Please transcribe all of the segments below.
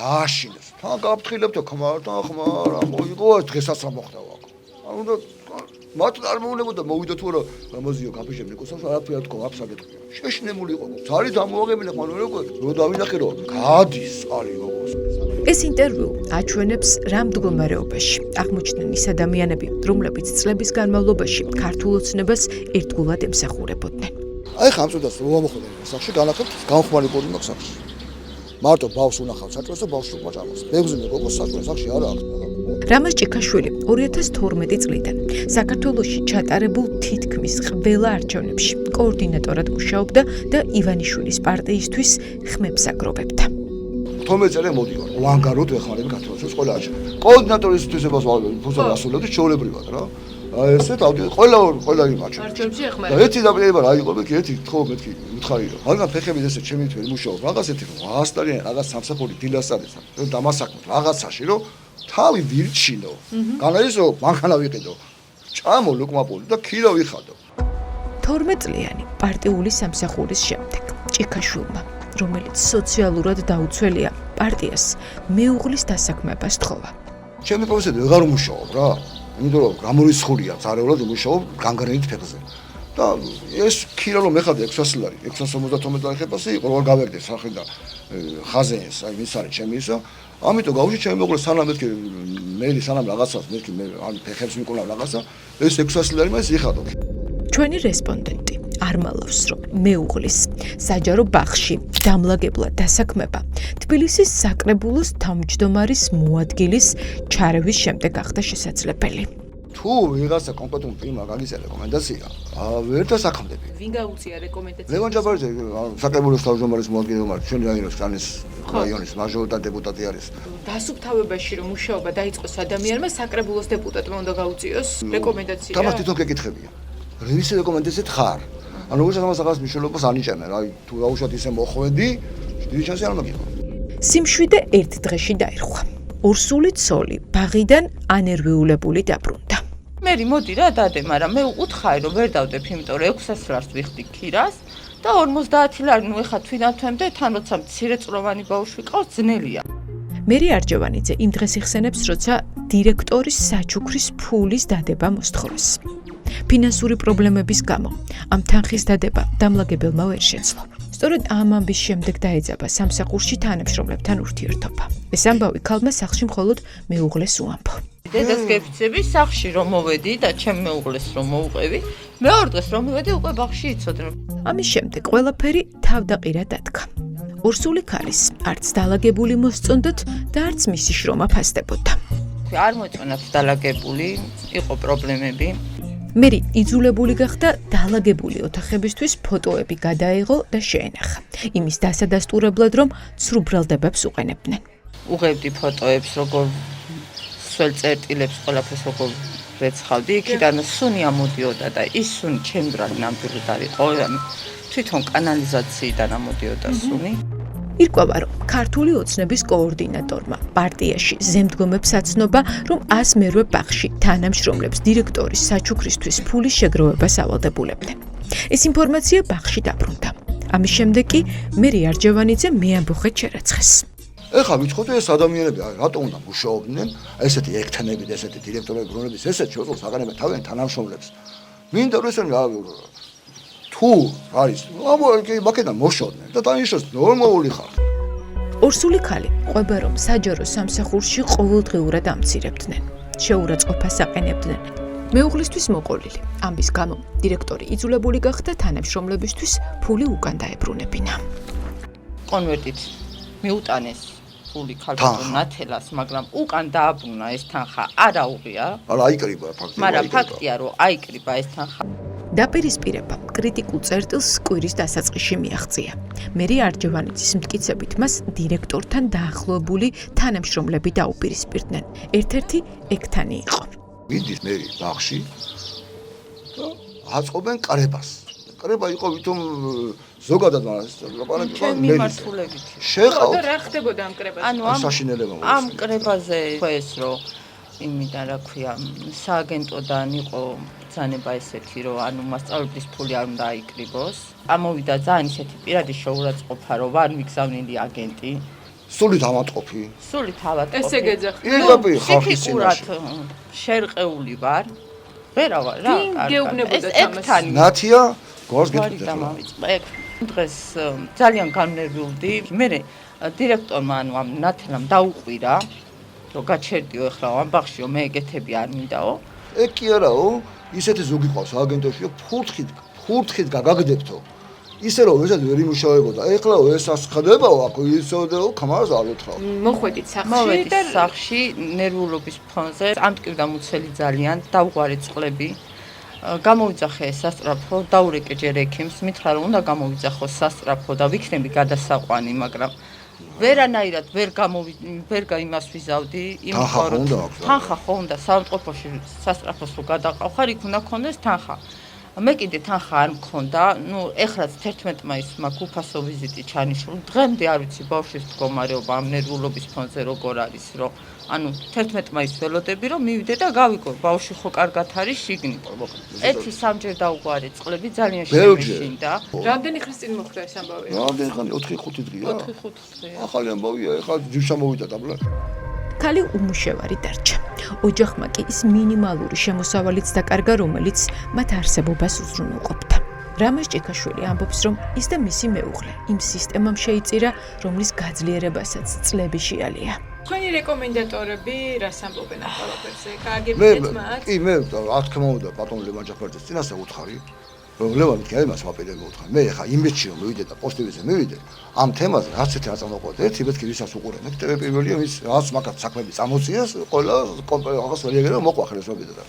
დააშინეს. თან გავფრთხილებთ ხმართან ხმარ, მოიგო დღესაც რა მოხდა ვაკ. ანუ მათ არ მოუნებოდა მოვიდა თუ არა ამაზიო კაფეში მეკოსავს არაფერი თქო აფსაგეთ. შეშინებული იყო. ძალიან დამოაღებინა ხმარ როგორ რო დავინახე რომ გადის ალი გოგოს. ეს ინტერვიუ აჩვენებს რა მდგომარეობაში აღმოჩნდნენ ის ადამიანები, რომლებიც წლების განმავლობაში ქართულ ოცნებას ერთგულად ემსახურებოდნენ. აი ხა ამ წუთას რო ამოხდა სახში განახებთ გამხმარი პოდი მაქვს სახში. მარტო ბავშვს უნახავ საჭმელს და ბავშვს უკმაჭამოს. მეგზინე გოგოს საჭმელს სახში არა აქვს. რამაზ ჭიქაშვილი 2012 წლიდან საქართველოში ჩატარებულ თითქმის ყველა არჩევნებში კოორდინატორად მუშაობდა და ივანიშვილის პარტიისთვის ხმებს აგროვებდა. 12 წელი მოდივარ. ლანგაროდ ეხმარები ქართულს ყველა არჩევნ. კოორდინატორის თვისებას ფუსა ასულობდი ჩაოლებრივად რა. აი ესეთ ყველა იმაჩვენე. არჩევნებში ეხმარება. და ერთი დაპირება რა იყო მეთქი ერთი თქო მეთქი მითხარი რომ მაგან ფეხები ესე ჩემი თველი მუშაობ რაღაც ერთი 100 დოლარი რაღაც სამსახური დილასადეს და დამასაკმო რაღაცაში რომ თავი ვირჩინო. განაისო მანქანა ვიყიდო. ჭამო ლუკმაპული და ქირა ვიხადო. 12 წლიანი პარტიული სამსახურის შემდეგ ჭიქაშვილმა, რომელიც სოციალურად დაუცველია, პარტიას მეუღლის დასაქმებას თხოვა. ჩემი პროფესია ვეღარ მუშაობ რა. იმიტომ რომ გამორიცხულია ზარეულად მუშაობ განგრენით ფეხზე. და ეს ქირა რომ ეხადა 600 ლარი, 650 ლარი ხეპასი იყო, რომ გავერდე სახე და ხაზენს, აი ის არის ჩემი ისა. ამიტომ გავუშვი ჩემი მეუღლე სანამ მეთქი მეილი სანამ რაღაცას მეთქი მე ან ფეხებს მიკუნა რაღაცა, ეს 600 ლარი მას იხადო. ჩვენი რესპონდენტი არ მალავს, რომ მეუღლის საჯარო ბაღში დამლაგებლად დასაქმება თბილისის საკრებულოს თავმჯდომარის მოადგილის ჩარევის შემდეგ გახდა შესაძლებელი. თუ ვიღაცა კომპეტენტ პირმა გაგიწია რეკომენდაცია, ვერ დასაქმდები. ვინ გაუწია რეკომენდაცია? ლევან ჯაბარიძე, საკრებულოს თავმჯდომარის მოადგილე მართ, ჩვენი რაიონის კანის რაიონის მაჟორიტარ დეპუტატი არის. დასუფთავებაში რომ მუშაობა დაიწყოს ადამიანმა საკრებულოს დეპუტატმა უნდა გაუწიოს რეკომენდაცია. თამას თვითონ გეკითხებია. რის რეკომენდაციით ხარ? ანუ უბრალოდ ამას მნიშვნელობას ანიჭებენ. აი თუ გაუშვათ ისე მოხვედი, დიდი შანსი არ მაგიღო. სიმშვიდე ერთ დღეში დაირხვა. ორსული ცოლი ბაღიდან ანერვიულებული დაბრუნდა. მე მოდი რა დადე, მაგრამ მე უთხარი რომ ვერ დავდებ, იმიტომ რომ 600 ლარს ვიხდი ქირას და 50 ლარი ნუ ეხა თვითნავთემდე, თან როცა მცირეწლოვანი ბავშვი ყავს ძნელია. მერი არჯევანიძე იმ დღეს იხსენებს, როცა დირექტორის საჩუქრის ფულის დადება მოსთხოვეს. ფინანსური პრობლემების გამო ამ თანხის დადება დამლაგებელმა ვერ შეძლო. სწორედ ამ ამბის შემდეგ დაეძაბა სამსახურში თანამშრომლებთან ურთიერთობა. ეს ამბავი ქალმა სახლში მხოლოდ მეუღლეს უამბო. დედას გეფიცები სახში რომ მოვედი და ჩემ მეუღლეს რომ მოვუყევი, მეორე დღეს რომ მივედი უკვე ბაღში იცოდნენ. ამის შემდეგ ყველაფერი თავდაყირა დადგა. ორსული ქალის არც დალაგებული მოსწონდათ და არც მისი შრომა ფასდებოდა. არ მოწონათ დალაგებული, იყო პრობლემები. მერი იძულებული გახდა დალაგებული ოთახებისთვის ფოტოები გადაეღო და შეენახა. იმის დასადასტურებლად, რომ ცრუბრალდებებს უყენებდნენ. უღებდი ფოტოებს, როგორ სულ წერტილებს ყველაფერს როგორ რეცხავდი, იქიდან სუნი ამოდიოდა და ის სუნი ჩემბრალი ნამდვილად არ იყო, თვითონ კანალიზაციიდან ამოდიოდა სუნი. ირკვევა, რომ ქართული ოცნების კოორდინატორმა პარტიაში ზემდგომებს აცნობა, რომ 100 მერვე ბაღში თანამშრომლებს დირექტორის საჩუქრისთვის ფულის შეგროვებას ავალდებულებდნენ. ეს ინფორმაცია ბაღში დაბრუნდა. ამის შემდეგ კი მერი არჯევანიძე მეამბოხეთ შერაცხეს. ეხლა ვიცხოვთ ეს ადამიანები რატო უნდა მუშაობდნენ, ესეთი ექთანები და ესეთი დირექტორები გრონების ესეთ შეძლოს აღანებენ თავიანთ თანამშრომლებს. მინდა რომ ესენი თუ არის, მაკედან მოშორდნენ და დანიშნოს ნორმალური ხალხი. ორსული ქალი ყვება, რომ საჯარო სამსახურში ყოველდღიურად ამცირებდნენ. შეურაცხყოფას აყენებდნენ. მეუღლისთვის მოყოლილი. ამის გამო დირექტორი იძულებული გახდა თანამშრომლებისთვის ფული უკან დაებრუნებინა. კონვერტით მიუტანეს ფული ქალბატონ ნათელას, მაგრამ უკან დააბრუნა ეს თანხა არა უღია. არა აიკრიბა ფაქტია. მაგრამ ფაქტია, რომ აიკრიბა ეს თანხა. დაპირისპირება კრიტიკულ წერტილს კვირის დასაწყისში მიაღწია. მერი არჯევანიძის მტკიცებით მას დირექტორთან დაახლოებული თანამშრომლები დაუპირისპირდნენ. ერთ-ერთი ექთანი იყო. მიდის მერი ბაღში და აწყობენ კრებას. კრება იყო ვითომ ზოგადად ლაპარაკი იყო მიმართულებით. შეყავთ რა ხდებოდა ამ კრებაზე? ანუ ამ კრებაზე ეს რომ იმიდან რა ქვია, სააგენტოდან იყო ბრძანება ესეთი, რომ ანუ მასწავლებლის ფული არ უნდა აიკრიბოს. ამოვიდა ძალიან ისეთი პირადი შეურაცხყოფა, რომ ვარ მიგზავნილი აგენტი სულით ავატყოფი. სულით ავატყოფი. ესე გეძახი. იგები ხალხის ფსიქიკურად წინაშე. შერყეული ვარ. ვერავარ რა. ვინ გეუბნებოდა თამაში? თამაში? ნათია გვარს გვარი გეტყვით რა. დამავიწყე. დღეს ძალიან განნერვიულდი. მე დირექტორმა ანუ ამ ნათელამ დაუყვირა, რომ გაჩერდიო ახლა ამ ბაღშიო მე ეგეთები არ მინდაო. ეგ კი არაო, ისეთი ზოგი ყავს აგენტოშიო, ფურთხით გაგაგდებთო. ისე რომ ესეთ ვერ იმუშავებოდა. ეხლა ეს ასხდებაო, აქ ისოდეო, ხმას არ უთხრა. მოხვედით სახში მოვედი და სახში ნერვულობის ფონზე, ამტკივდა მუცელი ძალიან, დავუყარე წყლები. გამოვიძახე სასწრაფო, დაურეკე ჯერ ექიმს, მითხრა რომ უნდა გამოვიძახო სასწრაფო და ვიქნები გადასაყვანი, მაგრამ ვერანაირად ვერ იმას ვიზავდი, თანხა ხო უნდა აქვს? თანხა ხო უნდა საავადმყოფოში სასწრაფოს რო გადაყავხარ, იქ უნდა ქონდეს თანხა. მე კიდე თანხა არ მქონდა, ეხლაც 11 მაისს მაქვს უფასო ვიზიტი ჩანიშნული. დღემდე არ ვიცი ბავშვის მდგომარეობა ამ ნერვულობის ფონზე როგორ არის, რომ ანუ 11 მაისს ველოდები რომ მივიდე და გავიგო, ბავშვი ხო კარგად არის შიგნით. ერთი სამჯერ დაუყარე წყლები ძალიან შემეშინდა. რამდენი ხნის წინ მოხდა ეს ამბავი? რამდენი ხანი 4-5 დღეა. 4-5 დღეა. ახალი ამბავია, ეხლა ჯიშა მოვიდა დაბლა. ქალი უმუშევარი დარჩა. ოჯახმა კი ის მინიმალური შემოსავალიც დაკარგა, რომელიც მათ არსებობას უზრუნველყოფდა. რამაზ ჭიქაშვილი ამბობს, რომ ის და მისი მეუღლე იმ სისტემამ შეიწირა, რომლის გაძლიერებასაც წლები შეალია. თქვენი რეკომენდატორები რას ამბობენ ამ ყველაფერზე? გააგებინეთ მათ? კი, მე რა თქმა უნდა, ბატონ ლევან ჯაფარიძის წინასე უთხარი. რომ ლევანი კი ამას ვაპირებ მოუთხარ. მე ხა იმბეთში რომ მივიდე და პოსტივიზე მივიდე, ამ თემაზე რაც ერთი არ წამოყვეთ. ერთი ბეთქი ვისაც უყურებთ, პირველია ვის რაც მაგათ საქმეები წამოციეს, ყველა რაღაც რეაგირება მოყვახეს მოვიდა და.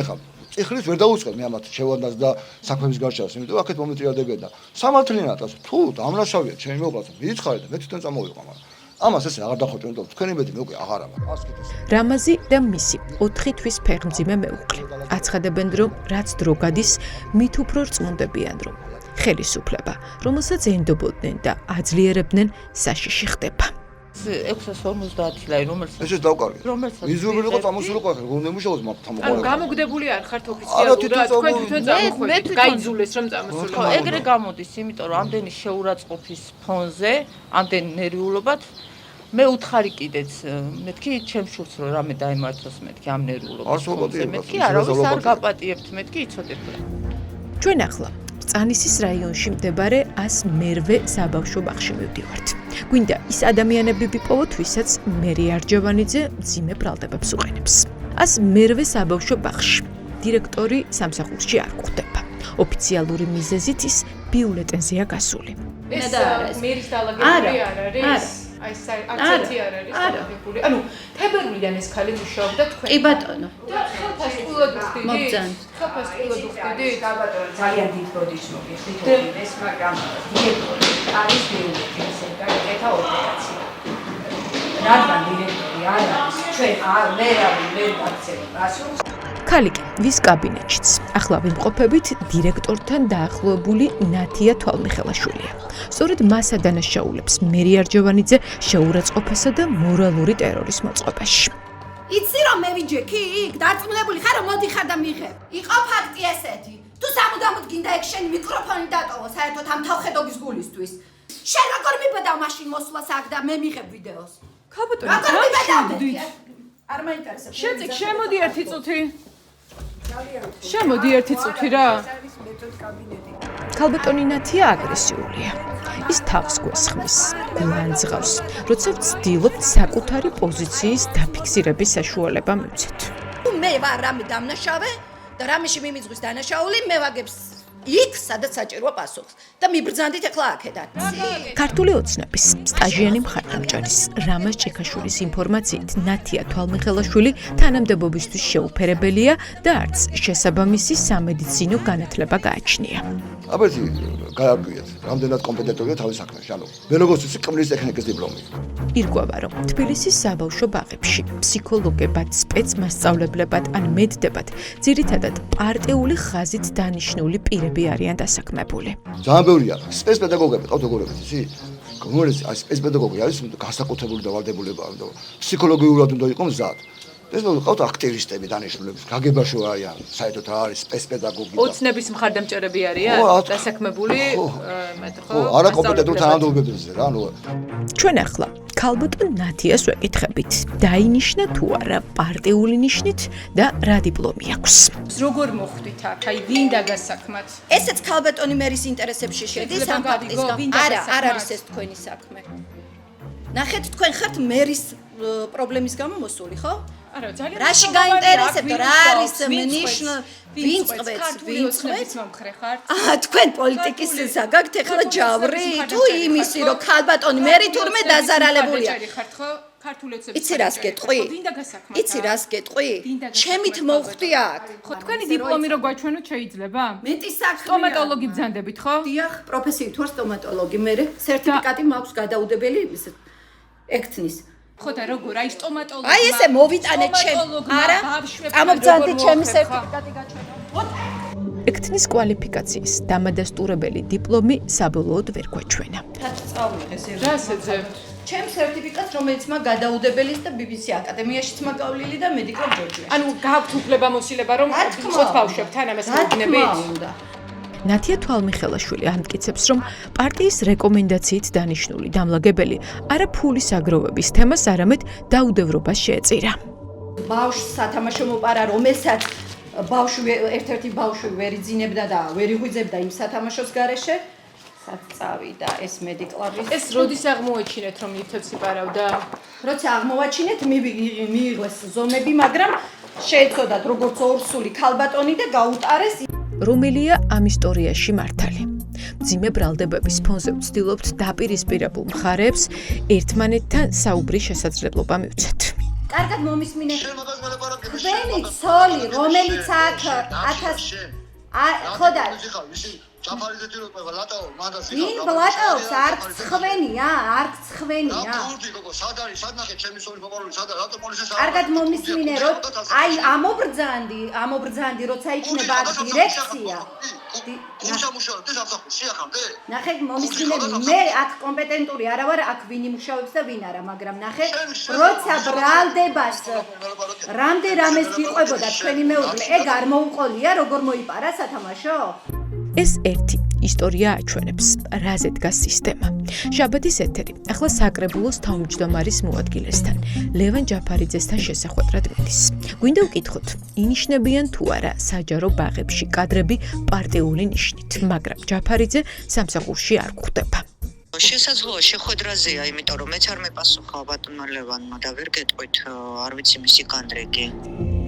ეხლა წიხლის ვერ დაუწყებ მე ამათ შევანდას და საქმეების გარშევას, იმიტომ აქეთ მომეტრიალებენ და სამართლიანად ასე თუ დამნაშავია ჩემი მეუღლეც მითხარი და მე თვითონ წამოვიყვა მაგრამ ამას ესე აღარ დახოჭო, იმიტომ თქვენი მეტი მე უკვე აღარ ამარ. ასკეთ ესე. რამაზი და მისი 4 თვის ფეხმძიმე მეუღლე აცხადებენ, რომ რაც დრო გადის, მით უფრო რწმუნდებიან, რომ ხელისუფლება, რომელსაც ენდობოდნენ და აძლიერებდნენ, საშიში ხდება. 650 ლარი რომელსაც ესე დავკარგე. რომელსაც მიზური იყო წამოსულიყო ახლა გონდა მუშაობს მაგ ანუ თამოყარება. გამოგდებული არ ხართ ოფიციალურად, თქვენ თვითონ წამოხვედით, გაიძულეს რომ წამოსულიყო. ხო, ეგრე გამოდის, იმიტომ რომ ამდენი შეურაცხყოფის ფონზე, ამდენი ნერვიულობად მე უთხარი კიდეც, მეთქი ჩემ შულს რომ რამე დაემართოს მეთქი ამ ნერვიულობის ფონზე, მეთქი არავის არ გაპატიებთ, მეთქი იცოდეთ რა. ჩვენ ახლა წანისის რაიონში მდებარე 108-ვე საბავშვო ბაღში მივდივართ. გვინდა ის ადამიანები ვიპოვოთ, ვისაც მერი არჯევანიძე მძიმე ბრალდებებს უყენებს. 108-ვე საბავშვო ბაღში დირექტორი სამსახურში არ გვხვდება. ოფიციალური მიზეზით ის ბიულეტენზეა გასული. ეს მერის დალაგებული არ არის? აი აქცენტი არ არის დალაგებული. ანუ თებერვლიდან ეს ქალი მუშაობდა თქვენ. კი ბატონო. და ხელფას ყულად ვხდიდით? მოგძანთ. ხელფას ყულად ვხდიდით? ძალიან დიდ ბოდიშს მოგიხდით ეს, მაგრამ დირექტორი არის ბიულეტენზე და ეკეთა ოპერაცია. რადგან დირექტორი არ არის, ჩვენ ვერ ვაქცევთ პასუხს. ქალი კი ვის კაბინეტშიც ახლა ვიმყოფებით დირექტორთან დაახლოებული ნათია თვალმიხელაშვილია. სწორედ მას ადანაშაულებს მერი არჯევანიძე შეურაცხყოფასა და მორალური ტერორის მოწყობაში. იცი რომ მე ვიჯექი იქ დარწმუნებული ხარ რომ მოდიხარ და მიღებ. იყო ფაქტი ესეთი. თუ სამუდამოდ გინდა ეგ შენი მიკროფონი დატოვო საერთოდ ამ თავხედობის გულისთვის. შენ როგორ მიბედავ მაშინ მოსვლას აქ და მე მიღებ ვიდეოს. ქაბატონო, როგორ მიბედავ? არ მაინტერესებს. შეწიქ, შემოდი ერთი წუთი. შემოდი ერთი წუთი რა. ქალბატონი ნათია აგრესიულია. ის თავს გვესხმის, გულანძღავს, როცა ვცდილობთ საკუთარი პოზიციის დაფიქსირების საშუალება მივცეთ. თუ მე ვარ რამე დამნაშავე და რამეში მიმიძღვის დანაშაული, მე ვაგებს იქ, სადაც საჭიროა პასუხს და მიბრძანდით ახლა აქედან. ქართული ოცნების სტაჟიანი მხარდამჭერის რამაზ ჭიქაშვილის ინფორმაციით ნათია თვალმიხელაშვილი თანამდებობისთვის შეუფერებელია და არც შესაბამისი სამედიცინო განათლება გააჩნია. აბერტი გააგვიეთ, რამდენად კომპეტენტურია თავის საქმეში. ანუ მე როგორც ვიცი, კმრის ტექნიკის დიპლომი. ირკვევა, რომ თბილისის საბავშვო ბაღებში ფსიქოლოგებად, სპეცმასწავლებლებად ან მედდებად ძირითადად პარტიული ხაზით დანიშნული პირები არიან დასაქმებული. ძალიან ბევრია. სპეცპედაგოგები ყავთ როგორები, იცი? გმოერეს აი სპეცპედაგოგი არის განსაკუთრებული დავალდებულება, ანუ ფსიქოლოგიურად უნდა იყოს მზად. ეს ყავთ აქტივისტები დანიშნულები, გაგებაში არიან, საერთოდ რა არის სპეცპედაგოგი. ოცნების მხარდამჭერები არიან დასაქმებული, ხო, არა კომპეტენტურ თანამდებობებზე რა, ანუ ჩვენ ახლა ქალბატონ ნათიას ვეკითხებით, დაინიშნა თუ არა პარტიული ნიშნით და რა დიპლომი აქვს. როგორ მოხვდით აქ? აი ვინ დაგასაქმათ? ესეც ქალბატონი მერის ინტერესებში შედის ამ ფაქტის გამო. არა, არ არის ეს თქვენი საქმე. ნახეთ, თქვენ ხართ მერის პრობლემის გამო მოსული, ხო? არა, ძალიან რაში გაინტერესებთ, რა არის ნიშნ ვინ წვეთს მომხრე ხართ? თქვენ პოლიტიკის ზაგაგთ ეხლა ჯავრი თუ იმისი რომ ქალბატონი მერი თურმე დაზარალებულია. იცი რას გეტყვი? იცი რას გეტყვი? ჩემით მოვხვდი აქ. ხო, თქვენი დიპლომი რო გვაჩვენოთ შეიძლება? მეტი საქმეა. სტომატოლოგი ბრძანდებით, ხო? დიახ, პროფესიით ვარ სტომატოლოგი, მე სერტიფიკატი მაქვს გადაუდებელი ექთნის. ხო და როგორ? აი სტომატოლოგი. აი ესე მოვიტანე ჩემ. არა? წამობძანდი ჩემი სერტიფიკატი გაჩვენო. ექთნის კვალიფიკაციის დამადასტურებელი დიპლომი საბოლოოდ ვერ გვაჩვენა. წავიღეს ეს. რას ეძებთ? ჩემ სერტიფიკატს, რომელიც მაგ გადაუდებელის და BBC აკადემიაშიც მაგავლილი და მედიკალ ჯორჯია. ანუ გაქვთ უფლება მოსილება რომ ხოთ ბავშვებთან ამას მოგნებით? ნათია თვალმიხელაშვილი ამტკიცებს, რომ პარტიის რეკომენდაციით დანიშნული დამლაგებელი არა ფულის აგროვების თემას, არამედ დაუდევრობას შეეწირა. ბავშვს სათამაშო მოპარა, რომელსაც ერთ-ერთი ბავშვი ვერ იძინებდა და ვერ იღვიძებდა იმ სათამაშოს გარეშე, წავიდა ეს მედიკლარის. ეს როდის აღმოაჩინეთ რომ ითებს იპარავდა? როცა აღმოვაჩინეთ, მიიღეს ზომები, მაგრამ შეეცოდათ როგორც ორსული ქალბატონი და გაუტარეს. რომელია ამ ისტორიაში მართალი? მძიმე ბრალდებების ფონზე ვცდილობთ დაპირისპირებულ მხარეებს ერთმანეთთან საუბრის შესაძლებლობა მივცეთ. კარგად მომისმინე. თქვენი ცოლი, რომელიც აქ 1000 ხოდა ჩაფარიზეთი რო ყובה ლატაო მაგასი ვინ ბლატაობს არ ცხვენია სად არის სად ნახე ჩემი სოლის პოპულარული სად რატო პოლიციას კარგად მომისმინე რომ აი ამობრძანდი როცა იქნება აქ დირექცია იმუშავებდეს ამსახურში ახამდე ნახე მომისმინე მე აქ კომპეტენტური არა ვარ აქ ვინ იმუშავებს და ვინ არა მაგრამ ნახე როცა ბრალდებას რამდენ რამეს გიყვებოდა თქვენი მეუღლე ეგ არ მოუყოლია როგორ მოიპარა სათამაშო ეს ერთი ისტორია აჩვენებს, რაზე დგას სისტემა. შაბათის ეთერი, ახლა საკრებულოს თავმჯდომარის მოადგილესთან, ლევან ჯაფარიძესთან შესახვედრად მიდის. გვინდა ვკითხოთ, ინიშნებიან თუ არა საჯარო ბაღებში კადრები პარტიული ნიშნით, მაგრამ ჯაფარიძე სამსახურში არ გვხვდება. შესაძლოა შეხვედრაზეა, იმიტომ რომ მეც არ მეპასუხა ბატონმა ლევანმა და ვერ გეტყვით, არ ვიცი მისი განრიგი.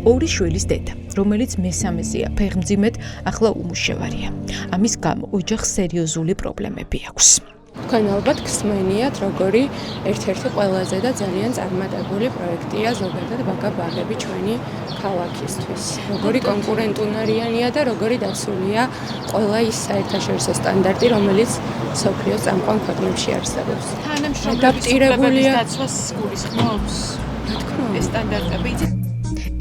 ორი შვილის დედა, რომელიც მესამეზეა ფეხმძიმედ, ახლა უმუშევარია. ამის გამო ოჯახს სერიოზული პრობლემები აქვს. თქვენ ალბათ გსმენიათ, როგორი ერთ-ერთი ყველაზე და ძალიან წარმატებული პროექტია ზოგადად ბაგა-ბაღები ჩვენი ქალაქისთვის. როგორი კონკურენტუნარიანია და როგორი დაცულია ყველა ის საერთაშორისო სტანდარტი, რომელიც მსოფლიოს წამყვან ქვეყნებში არსებობს. ადაპტირებულია დაცვას გულისხმობს. რა თქმა უნდა, ეს სტანდარტები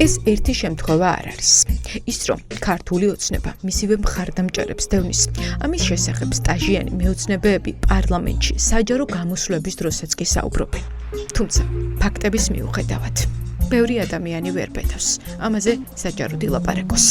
ეს ერთი შემთხვევა არ არის. ის რომ ქართული ოცნება მისივე მხარდამჭერებს დევნის, ამის შესახებ სტაჟიანი მეოცნებეები პარლამენტში საჯარო გამოსვლების დროსაც კი საუბრობენ. თუმცა ფაქტების მიუხედავად, ბევრი ადამიანი ვერ ბედავს ამაზე საჯაროდ ილაპარაკოს.